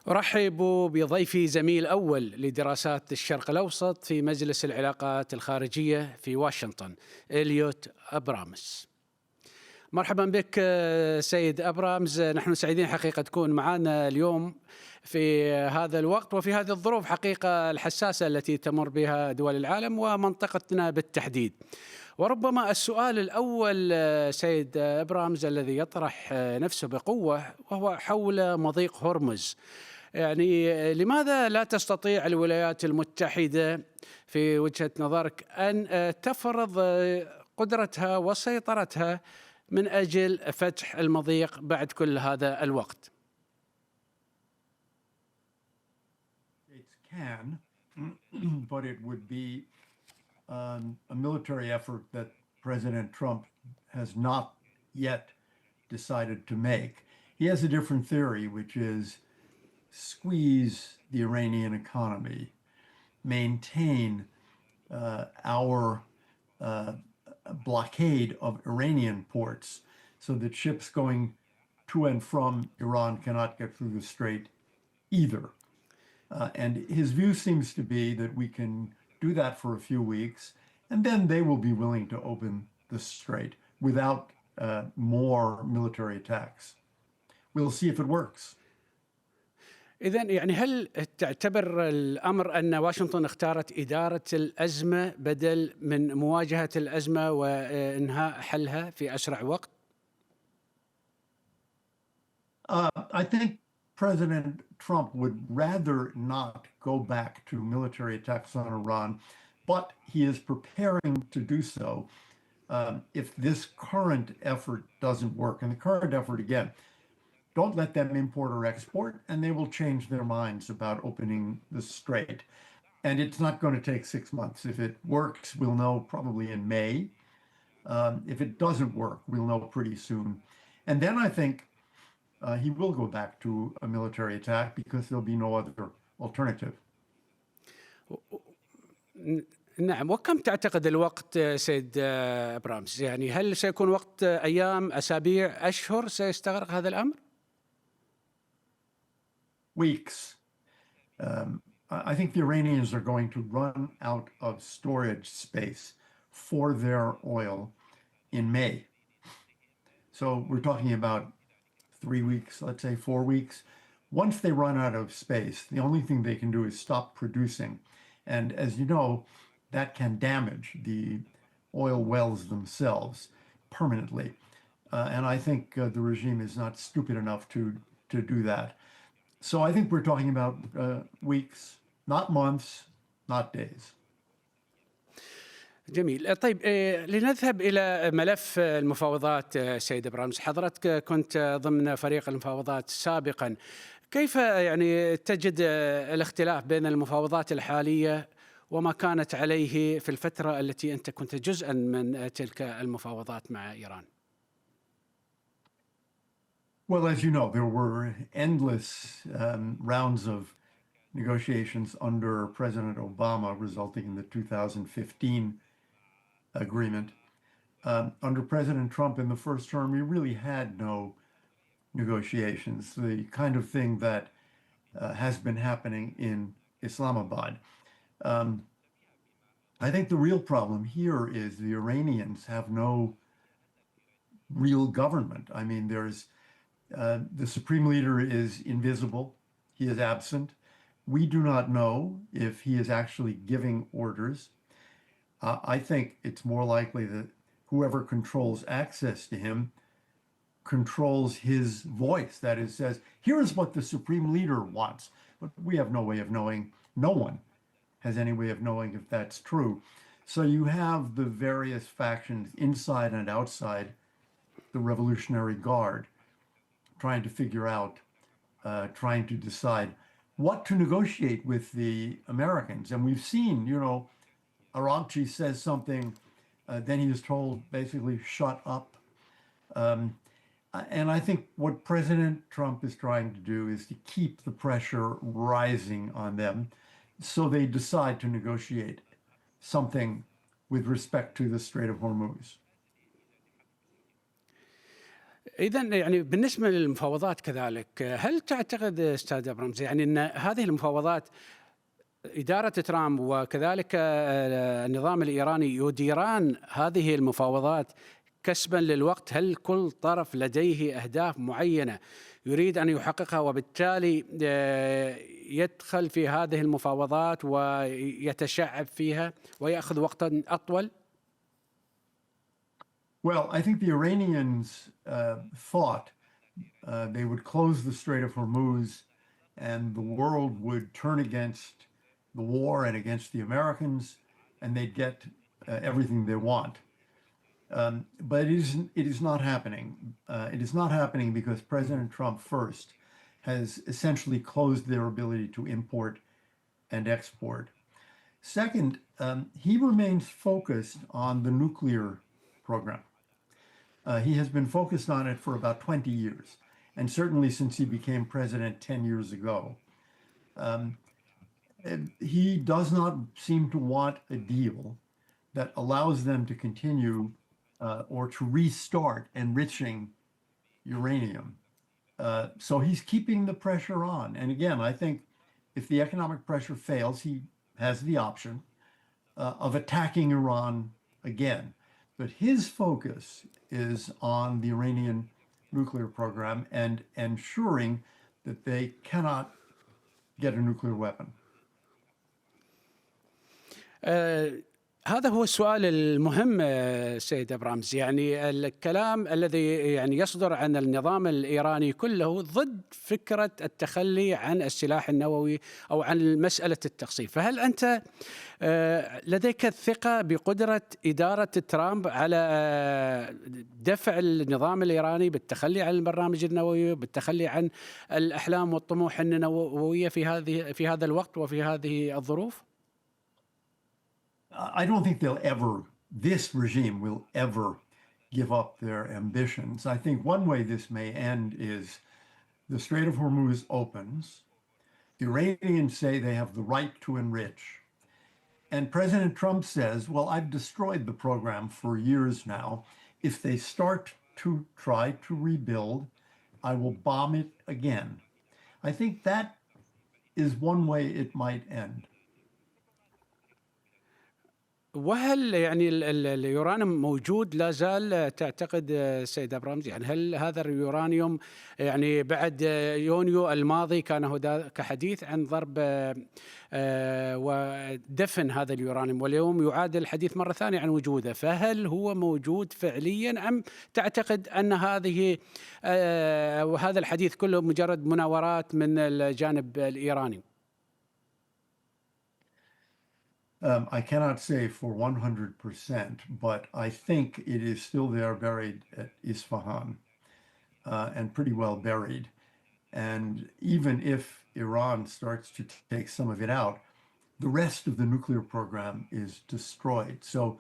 أرحب بضيفي زميل أول لدراسات الشرق الأوسط في مجلس العلاقات الخارجية في واشنطن، إيليوت أبرامز. مرحبا بك سيد أبرامز، نحن سعيدين حقيقة تكون معنا اليوم في هذا الوقت وفي هذه الظروف حقيقة الحساسة التي تمر بها دول العالم ومنطقتنا بالتحديد. وربما السؤال الأول سيد أبرامز الذي يطرح نفسه بقوة وهو حول مضيق هرمز. يعني لماذا لا تستطيع الولايات المتحدة في وجهة نظرك أن تفرض قدرتها وسيطرتها من أجل فتح المضيق بعد كل هذا الوقت؟ Can, but it would be a military effort that President Trump has not yet decided to make. He has a different theory, which is squeeze the Iranian economy, maintain our blockade of Iranian ports so that ships going to and from Iran cannot get through the strait either. And his view seems to be that we can do that for a few weeks, and then they will be willing to open the strait without more military attacks. We'll see if it works. إذن يعني هل تعتبر الأمر أن واشنطن اختارت إدارة الأزمة بدل من مواجهة الأزمة وإنهاء حلها في أسرع وقت؟ I think President Trump would rather not go back to military attacks on Iran, but he is preparing to do so if this current effort doesn't work. And the current effort, again, don't let them import or export, and they will change their minds about opening the strait. And it's not going to take 6 months. If it works, we'll know probably in May. If it doesn't work, we'll know pretty soon. And then I think he will go back to a military attack because there'll be no other alternative. نعم، وكم تعتقد الوقت سيد أبرامز؟ يعني هل سيكون وقت أيام، أسابيع، أشهر سيستغرق هذا الأمر؟ Weeks. I think the Iranians are going to run out of storage space for their oil in May. So we're talking about 3 weeks, let's say 4 weeks. Once they run out of space, the only thing they can do is stop producing. And as you know, that can damage the oil wells themselves permanently. And I think the regime is not stupid enough to do that. So I think we're talking about weeks, not months, not days. جميل. طيب لنذهب إلى ملف المفاوضات سيد أبرامز. حضرتك كنت ضمن فريق المفاوضات سابقا. كيف يعني تجد الاختلاف بين المفاوضات الحالية وما كانت عليه في الفترة التي أنت كنت جزءا من تلك المفاوضات مع إيران؟ Well, as you know, there were endless rounds of negotiations under President Obama, resulting in the 2015 agreement. Under President Trump in the first term, we really had no negotiations, the kind of thing that has been happening in Islamabad. I think the real problem here is the Iranians have no real government. I mean, there's the supreme leader is invisible. He is absent. We do not know if he is actually giving orders. I think it's more likely that whoever controls access to him controls his voice. That is, says, here's what the supreme leader wants. But we have no way of knowing. No one has any way of knowing if that's true. So you have the various factions inside and outside the Revolutionary Guard trying to figure out, trying to decide what to negotiate with the Americans. And we've seen, you know, Arabchi says something, then he is told basically shut up. And I think what President Trump is trying to do is to keep the pressure rising on them so they decide to negotiate something with respect to the Strait of Hormuz. إذن يعني بالنسبة للمفاوضات كذلك، هل تعتقد أستاذ أبرامز يعني أن هذه المفاوضات إدارة ترامب وكذلك النظام الإيراني يديران هذه المفاوضات كسبا للوقت؟ هل كل طرف لديه أهداف معينة يريد أن يحققها وبالتالي يدخل في هذه المفاوضات ويتشعب فيها ويأخذ وقتا أطول؟ Well, I think the Iranians thought they would close the Strait of Hormuz and the world would turn against the war and against the Americans, and they'd get everything they want. But it is not happening. It is not happening because President Trump first has essentially closed their ability to import and export. Second, he remains focused on the nuclear program. He has been focused on it for about 20 years, and certainly since he became president 10 years ago. He does not seem to want a deal that allows them to continue or to restart enriching uranium. So he's keeping the pressure on. And again, I think if the economic pressure fails, he has the option of attacking Iran again. But his focus is on the Iranian nuclear program and ensuring that they cannot get a nuclear weapon. هذا هو السؤال المهم سيد أبرامز، يعني الكلام الذي يعني يصدر عن النظام الإيراني كله ضد فكرة التخلي عن السلاح النووي أو عن مسألة التقصير. فهل أنت لديك الثقة بقدرة إدارة ترامب على دفع النظام الإيراني بالتخلي عن البرنامج النووي، بالتخلي عن الأحلام والطموح النووية في هذا الوقت وفي هذه الظروف؟ I don't think this regime will ever give up their ambitions. I think one way this may end is the Strait of Hormuz opens. The Iranians say they have the right to enrich. And President Trump says, well, I've destroyed the program for years now. If they start to try to rebuild, I will bomb it again. I think that is one way it might end. وهل يعني اليورانيوم موجود لا زال تعتقد سيد أبرامز؟ يعني هل هذا اليورانيوم يعني بعد يونيو الماضي كان هناك حديث عن ضرب ودفن هذا اليورانيوم، واليوم يعاد الحديث مرة ثانية عن وجوده، فهل هو موجود فعليا أم تعتقد أن وهذا الحديث كله مجرد مناورات من الجانب الإيراني؟ I cannot say for 100%, but I think it is still there buried at Isfahan and pretty well buried. And even if Iran starts to take some of it out, the rest of the nuclear program is destroyed. So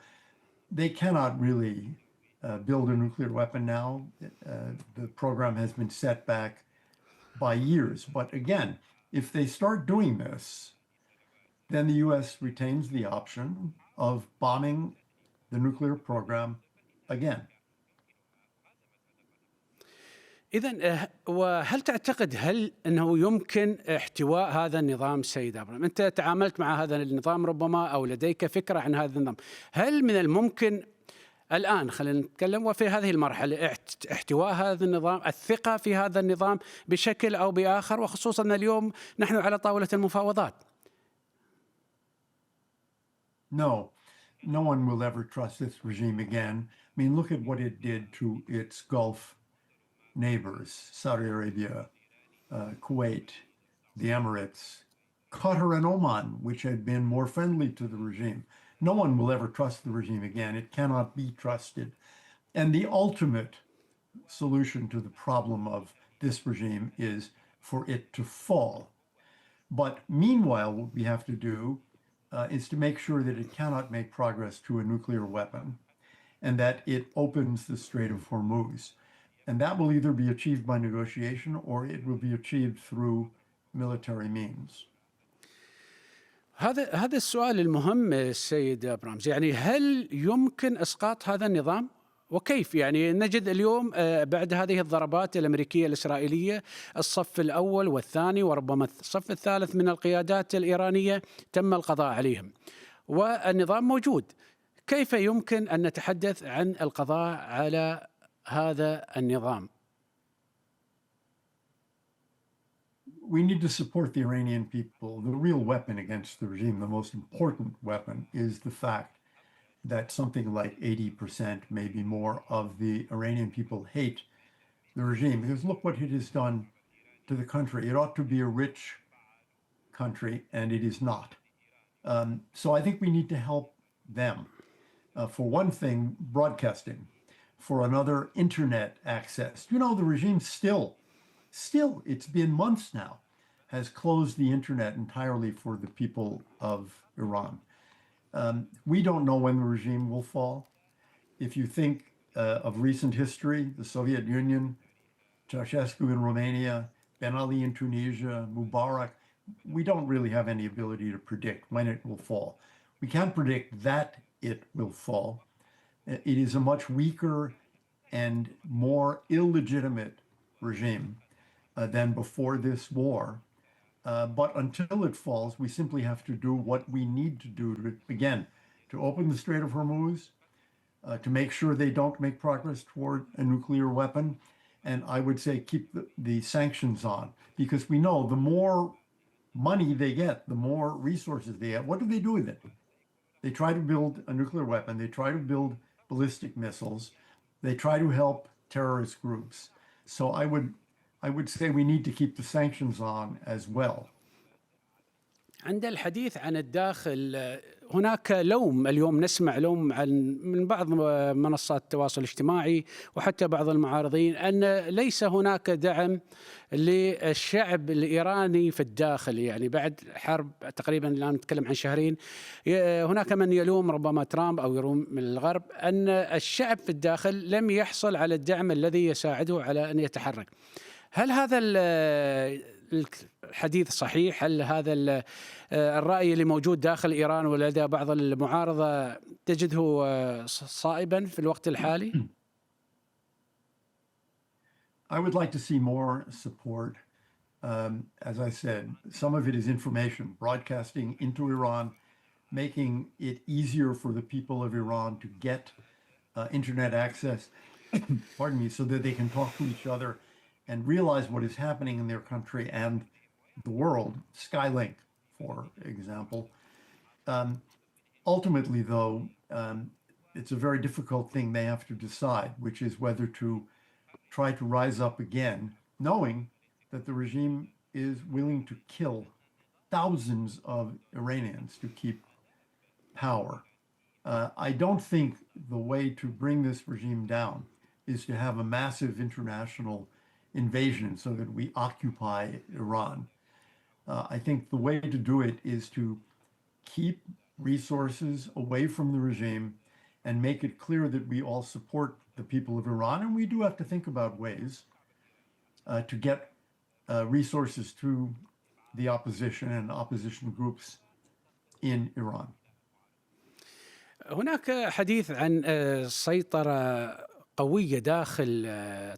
they cannot really build a nuclear weapon now. The program has been set back by years. But again, if they start doing this, then the US retains the option of bombing the nuclear program again. إذن وهل تعتقد أنه يمكن احتواء هذا النظام سيد أبرام؟ أنت تعاملت مع هذا النظام ربما أو لديك فكرة عن هذا النظام، هل من الممكن الآن خلينا نتكلم وفي هذه المرحلة احتواء هذا النظام، الثقة في هذا النظام بشكل أو بآخر، وخصوصا اليوم نحن على طاولة المفاوضات؟ No, no one will ever trust this regime again. I mean, look at what it did to its Gulf neighbors, Saudi Arabia, Kuwait, the Emirates, Qatar and Oman, which had been more friendly to the regime. No one will ever trust the regime again. It cannot be trusted. And the ultimate solution to the problem of this regime is for it to fall. But meanwhile, what we have to do is to make sure that it cannot make progress to a nuclear weapon and that it opens the Strait of Hormuz. And that will either be achieved by negotiation or it will be achieved through military means. هذا السؤال المهم السيد أبرامز، يعني هل يمكن إسقاط هذا النظام وكيف يعني نجد اليوم بعد هذه الضربات الأمريكية الإسرائيلية الصف الأول والثاني وربما الصف الثالث من القيادات الإيرانية تم القضاء عليهم والنظام موجود. كيف يمكن أن نتحدث عن القضاء على هذا النظام؟ We need to support the Iranian people. The real weapon against the regime, the most important weapon, is the fact that something like 80%, maybe more, of the Iranian people hate the regime. Because look what it has done to the country. It ought to be a rich country, and it is not. So I think we need to help them. For one thing, broadcasting. For another, internet access. You know, the regime still, it's been months now, has closed the internet entirely for the people of Iran. We don't know when the regime will fall. If you think of recent history, the Soviet Union, Ceausescu in Romania, Ben Ali in Tunisia, Mubarak, we don't really have any ability to predict when it will fall. We can't predict that it will fall. It is a much weaker and more illegitimate regime than before this war. But until it falls, we simply have to do what we need to do to open the Strait of Hormuz, to make sure they don't make progress toward a nuclear weapon. And I would say keep the sanctions on, because we know the more money they get, the more resources they get. What do they do with it? They try to build a nuclear weapon. They try to build ballistic missiles. They try to help terrorist groups. So I would say we need to keep the sanctions on as well. عند الحديث عن الداخل هناك لوم، اليوم نسمع لوم من بعض منصات التواصل الاجتماعي وحتى بعض المعارضين أن ليس هناك دعم للشعب الإيراني في الداخل. يعني بعد حرب تقريبا الآن نتكلم عن شهرين، هناك من يلوم ربما ترامب أو يلوم من الغرب أن الشعب في الداخل لم يحصل على الدعم الذي يساعده على أن يتحرك. هل هذا الحديث صحيح؟ هل هذا الرأي اللي موجود داخل إيران ولدى بعض المعارضة تجده صائبا في الوقت الحالي؟ I would like to see more support. As I said, some of it is information, broadcasting into Iran, making it easier for the people of Iran to get internet access, pardon me, so that they can talk to each other and realize what is happening in their country and the world. Skylink, for example. Ultimately, though, it's a very difficult thing they have to decide, which is whether to try to rise up again, knowing that the regime is willing to kill thousands of Iranians to keep power. I don't think the way to bring this regime down is to have a massive international invasion so that we occupy Iran. I think the way to do it is to keep resources away from the regime and make it clear that we all support the people of Iran. And we do have to think about ways to get resources to the opposition and opposition groups in Iran. هناك حديث عن سيطرة قوية داخل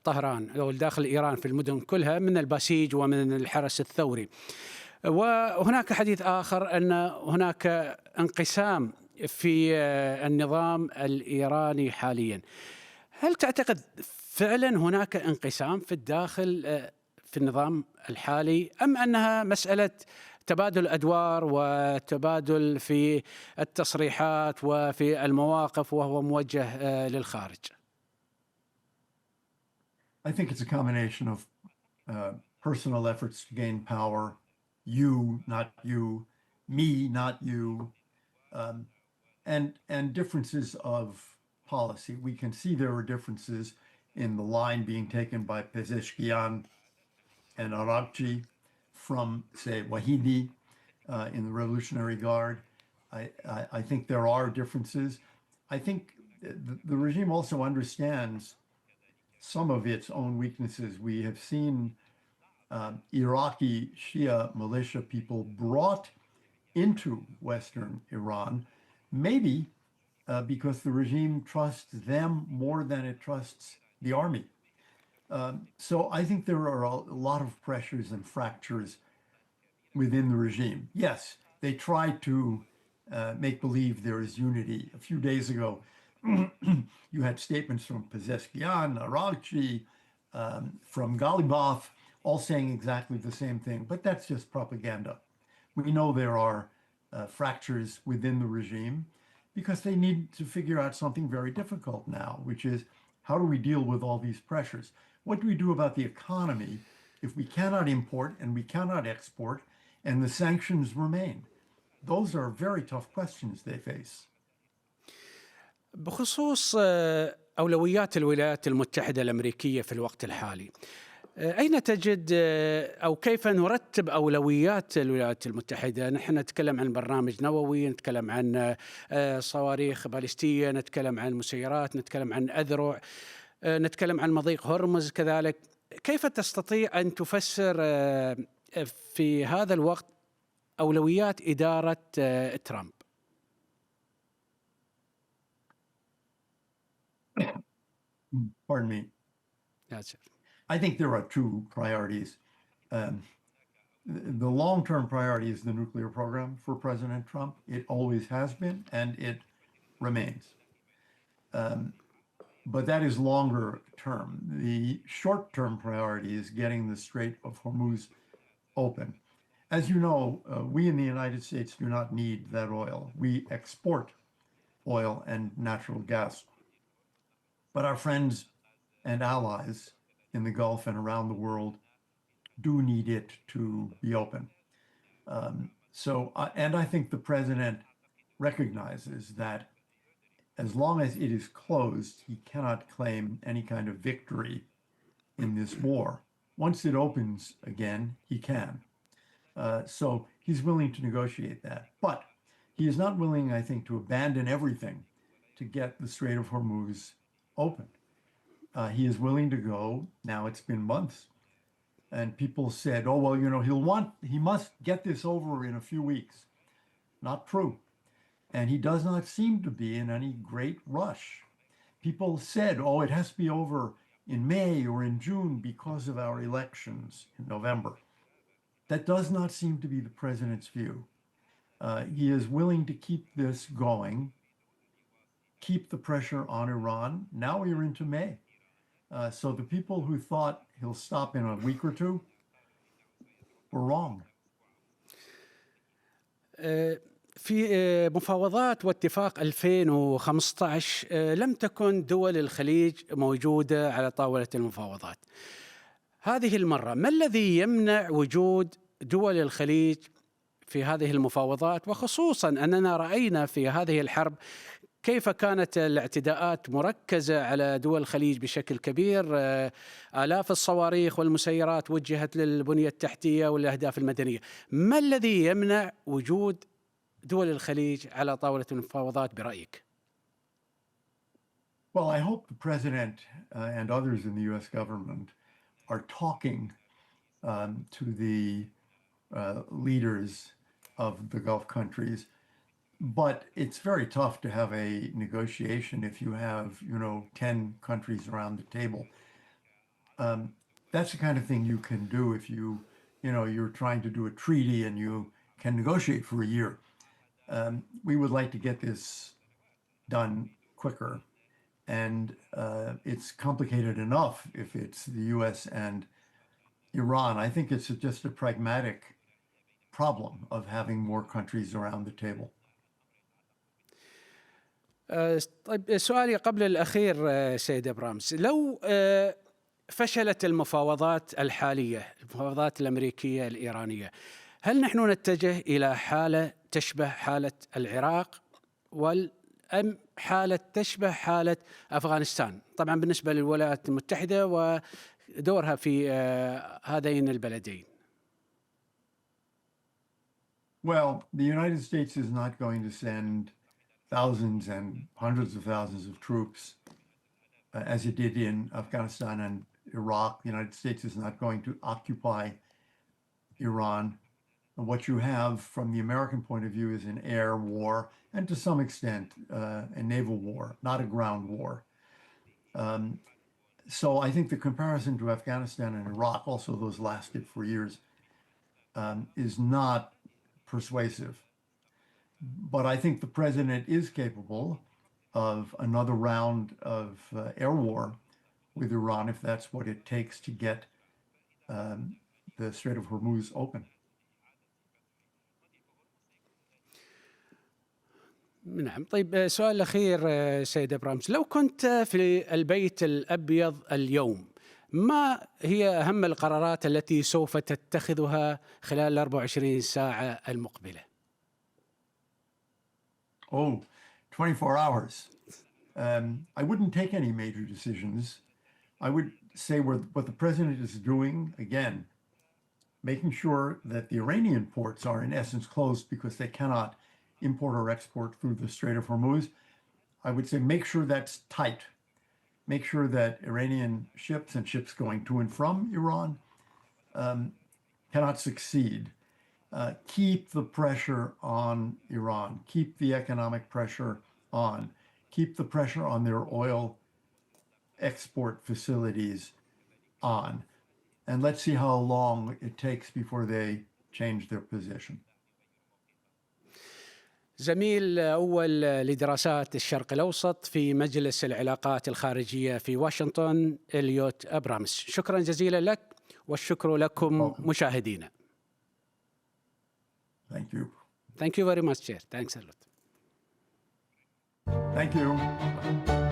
طهران أو داخل إيران في المدن كلها من البسيج ومن الحرس الثوري، وهناك حديث آخر أن هناك انقسام في النظام الإيراني حاليا. هل تعتقد فعلا هناك انقسام في الداخل في النظام الحالي أم أنها مسألة تبادل أدوار وتبادل في التصريحات وفي المواقف وهو موجه للخارج؟ I think it's a combination of personal efforts to gain power, you, not you, me, not you, and differences of policy. We can see there are differences in the line being taken by Pezeshkian and Arabchi from, say, Wahidi in the Revolutionary Guard. I think there are differences. I think the regime also understands some of its own weaknesses. We have seen Iraqi Shia militia people brought into Western Iran, maybe because the regime trusts them more than it trusts the army. So I think there are a lot of pressures and fractures within the regime. Yes, they try to make believe there is unity. A few days ago, you had statements from Pezeskian, Aralchi, from Galibaf, all saying exactly the same thing, but that's just propaganda. We know there are fractures within the regime because they need to figure out something very difficult now, which is how do we deal with all these pressures? What do we do about the economy if we cannot import and we cannot export and the sanctions remain? Those are very tough questions they face. بخصوص أولويات الولايات المتحدة الأمريكية في الوقت الحالي، أين تجد أو كيف نرتب أولويات الولايات المتحدة؟ نحن نتكلم عن برنامج نووي، نتكلم عن صواريخ باليستية، نتكلم عن مسيرات، نتكلم عن أذرع، نتكلم عن مضيق هرمز كذلك. كيف تستطيع أن تفسر في هذا الوقت أولويات إدارة ترامب؟ Pardon me. That's it. I think there are two priorities. The long-term priority is the nuclear program for President Trump. It always has been, and it remains. But that is longer term. The short-term priority is getting the Strait of Hormuz open. As you know, we in the United States do not need that oil. We export oil and natural gas. But our friends and allies in the Gulf and around the world do need it to be open. And I think the president recognizes that as long as it is closed, he cannot claim any kind of victory in this war. Once it opens again, he can. So he's willing to negotiate that. But he is not willing, I think, to abandon everything to get the Strait of Hormuz open. He is willing to go. Now it's been months, and people said, "Oh well, you know, he must get this over in a few weeks." Not true, and he does not seem to be in any great rush. People said, "Oh, it has to be over in May or in June because of our elections in November." That does not seem to be the president's view. He is willing to keep this going, keep the pressure on Iran. Now we're into May. So the people who thought he'll stop in a week or two were wrong. في مفاوضات واتفاق 2015 لم تكن دول الخليج موجودة على طاولة المفاوضات. هذه المرة ما الذي يمنع وجود دول الخليج في هذه المفاوضات، وخصوصا أننا رأينا في هذه الحرب كيف كانت الاعتداءات مركزة على دول الخليج بشكل كبير؟ آلاف الصواريخ والمسيرات وجهت للبنية التحتية والأهداف المدنية. ما الذي يمنع وجود دول الخليج على طاولة المفاوضات برأيك؟ Well, I hope the president and others in the U.S. government are talking to the leaders of the Gulf countries. But it's very tough to have a negotiation if you have, 10 countries around the table. That's the kind of thing you can do if you're trying to do a treaty and you can negotiate for a year. We would like to get this done quicker. And it's complicated enough if it's the US and Iran. I think it's just a pragmatic problem of having more countries around the table. طيب سؤالي قبل الأخير سيد أبرامز، لو فشلت المفاوضات الحالية، المفاوضات الأمريكية الإيرانية، هل نحن نتجه إلى حالة تشبه حالة العراق أم حالة تشبه حالة أفغانستان؟ طبعا بالنسبة للولايات المتحدة ودورها في هذين البلدين. Well, the United States is not going to send thousands and hundreds of thousands of troops as it did in Afghanistan and Iraq. The United States is not going to occupy Iran. And what you have from the American point of view is an air war and to some extent a naval war, not a ground war. So I think the comparison to Afghanistan and Iraq, also those lasted for years, is not persuasive. But I think the president is capable of another round of air war with Iran if that's what it takes to get the Strait of Hormuz open. نعم. طيب سؤال الأخير سيد أبرامز، لو كنت في البيت الأبيض اليوم ما هي أهم القرارات التي سوف تتخذها خلال 24 ساعة المقبلة؟ 24 hours. I wouldn't take any major decisions. I would say what the president is doing, again, making sure that the Iranian ports are in essence closed because they cannot import or export through the Strait of Hormuz. I would say make sure that's tight. Make sure that Iranian ships and ships going to and from Iran cannot succeed. Keep the pressure on Iran. Keep the economic pressure on. Keep the pressure on their oil export facilities on. And let's see how long it takes before they change their position. زميل أول لدراسات الشرق الأوسط في مجلس العلاقات الخارجية في واشنطن إيليوت أبرامز، شكرا جزيلا لك والشكر لكم مشاهدينا. Thank you. Thank you very much, Chair. Thanks a lot. Thank you.